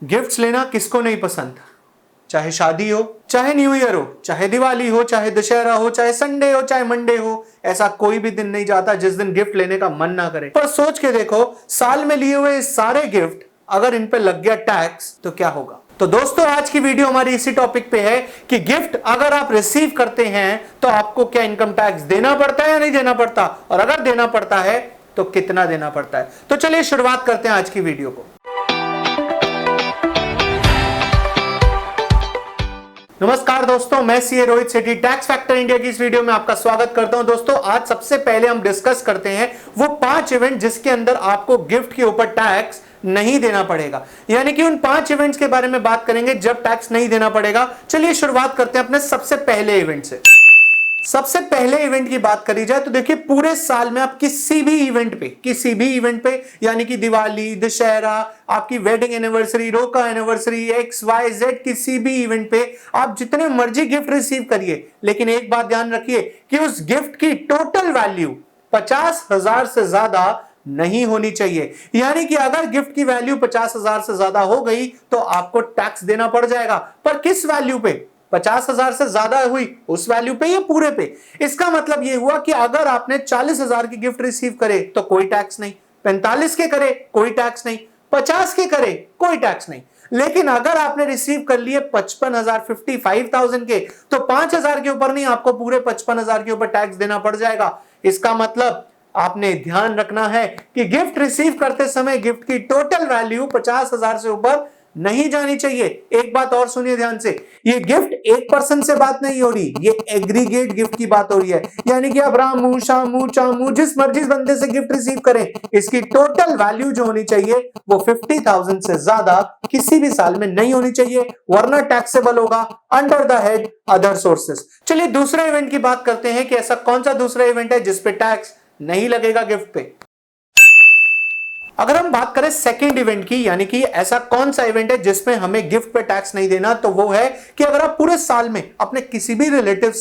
Gifts लेना किसको नहीं पसंद, चाहे शादी हो, चाहे न्यू ईयर हो, चाहे दिवाली हो, चाहे दशहरा हो, चाहे संडे हो, चाहे मंडे हो, ऐसा कोई भी दिन नहीं जाता जिस दिन गिफ्ट लेने का मन ना करे। पर सोच के देखो, साल में लिए हुए सारे गिफ्ट अगर इन पे लग गया टैक्स तो क्या होगा। तो दोस्तों, आज की वीडियो हमारी इसी टॉपिक पे है कि गिफ्ट अगर आप रिसीव करते हैं तो आपको क्या इनकम टैक्स देना पड़ता है या नहीं देना पड़ता, और अगर देना पड़ता है तो कितना देना पड़ता है। तो चलिए शुरुआत करते हैं आज की वीडियो को। नमस्कार दोस्तों, मैं सीए रोहित सेठी टैक्स फैक्टर इंडिया की इस वीडियो में आपका स्वागत करता हूं। दोस्तों, आज सबसे पहले हम डिस्कस करते हैं वो 5 इवेंट जिसके अंदर आपको गिफ्ट के ऊपर टैक्स नहीं देना पड़ेगा, यानी कि उन 5 इवेंट्स के बारे में बात करेंगे जब टैक्स नहीं देना पड़ेगा। चलिए शुरुआत करते हैं अपने सबसे पहले इवेंट से। सबसे पहले इवेंट की बात करी जाए तो देखिए, पूरे साल में आप किसी भी इवेंट पे यानी कि दिवाली, दशहरा, आपकी वेडिंग एनिवर्सरी, रोका एनिवर्सरी, XYZ, किसी भी इवेंट पे आप जितने मर्जी गिफ्ट रिसीव करिए, लेकिन एक बात ध्यान रखिए कि उस गिफ्ट की टोटल वैल्यू 50,000 से ज्यादा नहीं होनी चाहिए। यानी कि अगर गिफ्ट की वैल्यू 50,000 से ज्यादा हो गई तो आपको टैक्स देना पड़ जाएगा। पर किस वैल्यू पे? 50,000 से ज्यादा हुई उस वैल्यू पे या पूरे पे? इसका मतलब यह हुआ कि अगर आपने 40,000 की गिफ्ट रिसीव करे तो कोई टैक्स नहीं, 45 के करे कोई टैक्स नहीं, 50 के करे कोई टैक्स नहीं। लेकिन अगर आपने रिसीव कर लिए 55,000, 55,000 के, तो 5,000 के ऊपर नहीं, आपको पूरे 55,000 के ऊपर टैक्स देना पड़ जाएगा। इसका मतलब आपने ध्यान रखना है कि गिफ्ट रिसीव करते समय गिफ्ट की टोटल वैल्यू 50,000 से ऊपर नहीं जानी चाहिए। एक बात और सुनिए ध्यान से, ये गिफ्ट एक पर्सन से बात नहीं हो रही, ये एग्रीगेट गिफ्ट की बात हो रही है। यानी कि आप रामू, शामू, चामू, जिस मर्जी बंदे से गिफ्ट रिसीव करें, इसकी टोटल वैल्यू जो होनी चाहिए वो 50,000 से ज्यादा किसी भी साल में नहीं होनी चाहिए, वरना टैक्सेबल होगा under the head other sources. चलिए दूसरे इवेंट की बात करते हैं कि ऐसा कौन सा दूसरा इवेंट है जिसपे टैक्स नहीं लगेगा गिफ्ट पे। अगर हम बात करें सेकंड इवेंट की, यानी कि ऐसा कौन सा इवेंट है जिसमें हमें गिफ्ट पे टैक्स नहीं देना, तो वो है कि अगर आप पूरे साल में अपने किसी भी रिलेटिव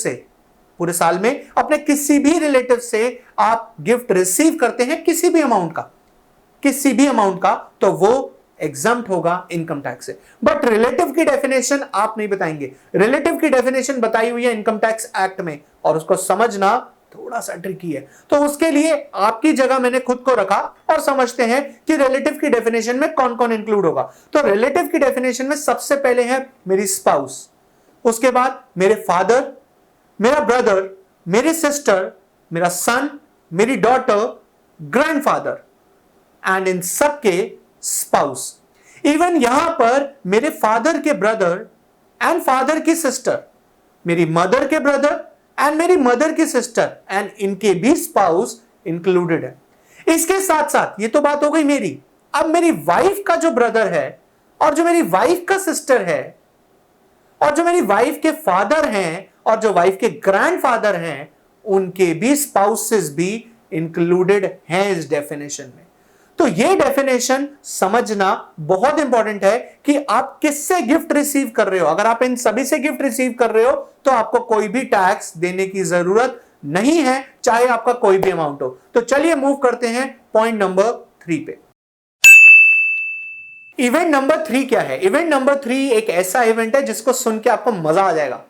से आप गिफ्ट रिसीव करते हैं किसी भी अमाउंट का, तो वो एग्जम्प्ट होगा इनकम टैक्स से। बट रिलेटिव की डेफिनेशन आप नहीं बताएंगे। रिलेटिव की डेफिनेशन बताई हुई है इनकम टैक्स एक्ट में, और उसको समझना थोड़ा सा ट्रिकी है। तो उसके लिए आपकी जगह मैंने खुद को रखा और समझते हैं कि रिलेटिव की डेफिनेशन में कौन कौन इंक्लूड होगा। तो रिलेटिव की डेफिनेशन में सबसे पहले है मेरी स्पाउस, उसके बाद मेरे फादर, मेरा ब्रदर, मेरी सिस्टर, मेरा सन, मेरी डॉटर, ग्रैंडफादर, एंड इन सबके स्पाउस। इवन यहां पर मेरे फादर के ब्रदर एंड फादर की सिस्टर, मेरी मदर के ब्रदर एंड मेरी मदर की सिस्टर, एंड इनके भी स्पाउस इंक्लूडेड है। इसके साथ साथ ये तो बात हो गई मेरी। अब मेरी वाइफ का जो ब्रदर है, और जो मेरी वाइफ का सिस्टर है, और जो मेरी वाइफ के फादर हैं, और जो वाइफ के ग्रैंडफादर हैं, उनके भी स्पाउसेस भी इंक्लूडेड हैं इस डेफिनेशन में। तो ये डेफिनेशन समझना बहुत इंपॉर्टेंट है कि आप किससे गिफ्ट रिसीव कर रहे हो। अगर आप इन सभी से गिफ्ट रिसीव कर रहे हो तो आपको कोई भी टैक्स देने की जरूरत नहीं है, चाहे आपका कोई भी अमाउंट हो। तो चलिए मूव करते हैं पॉइंट नंबर 3 पे। इवेंट नंबर 3 क्या है? इवेंट नंबर 3 एक ऐसा इवेंट है जिसको सुन के आपको मजा आ जाएगा।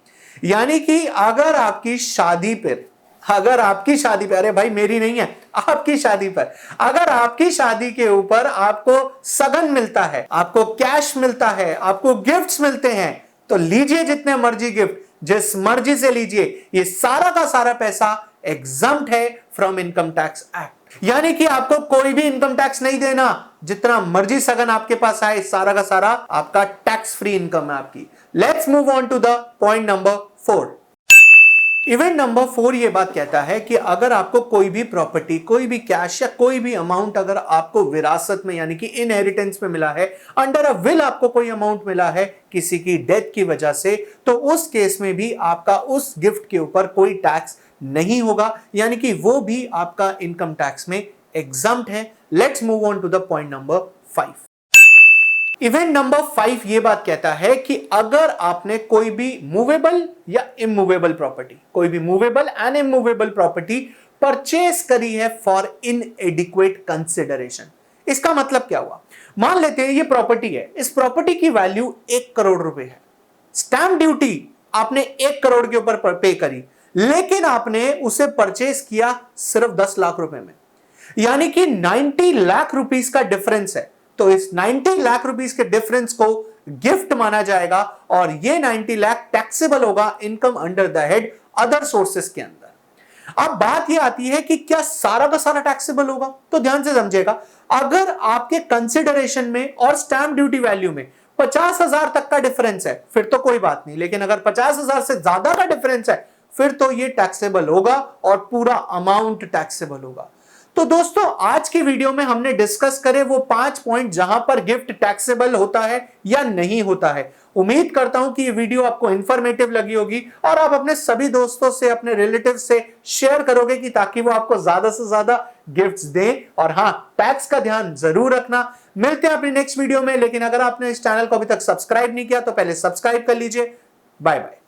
यानी कि अगर आपकी शादी पर, अरे भाई मेरी नहीं है, आपकी शादी पर, अगर आपकी शादी के ऊपर आपको सगन मिलता है, आपको कैश मिलता है, आपको गिफ्ट्स मिलते हैं, तो लीजिए जितने मर्जी गिफ्ट, जिस मर्जी से लीजिए, ये सारा का सारा पैसा एग्जम्प्ट है फ्रॉम इनकम टैक्स एक्ट। यानी कि आपको कोई भी इनकम टैक्स नहीं देना, जितना मर्जी सगन आपके पास आए, सारा का सारा आपका टैक्स फ्री इनकम है आपकी। Let's move on to the point number 4। Event number 4 ये बात कहता है कि अगर आपको कोई भी प्रॉपर्टी, कोई भी कैश या कोई भी अमाउंट अगर आपको विरासत में यानी कि इनहेरिटेंस में मिला है, अंडर अ विल आपको कोई अमाउंट मिला है किसी की डेथ की वजह से, तो उस केस में भी आपका उस गिफ्ट के ऊपर कोई टैक्स नहीं होगा, यानी कि वो भी आपका इनकम टैक्स में एग्जम्प्ट है। Let's move on to the point number 5। Event number 5 ये बात कहता है कि अगर आपने कोई भी मूवेबल या इमूवेबल प्रॉपर्टी, कोई भी movable and immovable property purchase करी है फॉर इनएडिक्वेट कंसिडरेशन। इसका मतलब क्या हुआ? मान लेते हैं ये प्रॉपर्टी है, इस प्रॉपर्टी की वैल्यू 1 करोड़ रुपए है। स्टैंप ड्यूटी आपने 1 करोड़ के ऊपर पे करी, लेकिन आपने उसे परचेज किया सिर्फ 10 लाख रुपए में, यानी कि 90 लाख रुपीस का डिफरेंस है। तो इस 90 लाख रुपीस के डिफरेंस को गिफ्ट माना जाएगा और ये 90 लाख टैक्सेबल होगा income under the head other sources के अंदर। अब बात यह आती है कि क्या सारा का सारा टैक्सेबल होगा? तो ध्यान से समझिएगा, अगर आपके कंसिडरेशन में और स्टैंप ड्यूटी वैल्यू में 50,000 तक का डिफरेंस है फिर तो कोई बात नहीं, लेकिन अगर 50,000 से ज्यादा का डिफरेंस है फिर तो ये टैक्सेबल होगा और पूरा अमाउंट टैक्सेबल होगा। तो दोस्तों आज की वीडियो में हमने डिस्कस करे वो 5 पॉइंट जहां पर गिफ्ट टैक्सेबल होता है या नहीं होता है। उम्मीद करता हूं कि ये वीडियो आपको इंफॉर्मेटिव लगी होगी और आप अपने सभी दोस्तों से, अपने रिलेटिव से शेयर करोगे कि ताकि वो आपको ज्यादा से ज्यादा गिफ्ट्स दें। और हां, टैक्स का ध्यान जरूर रखना। मिलते हैं अपनी नेक्स्ट वीडियो में, लेकिन अगर आपने इस चैनल को अभी तक सब्सक्राइब नहीं किया तो पहले सब्सक्राइब कर लीजिए। Bye bye.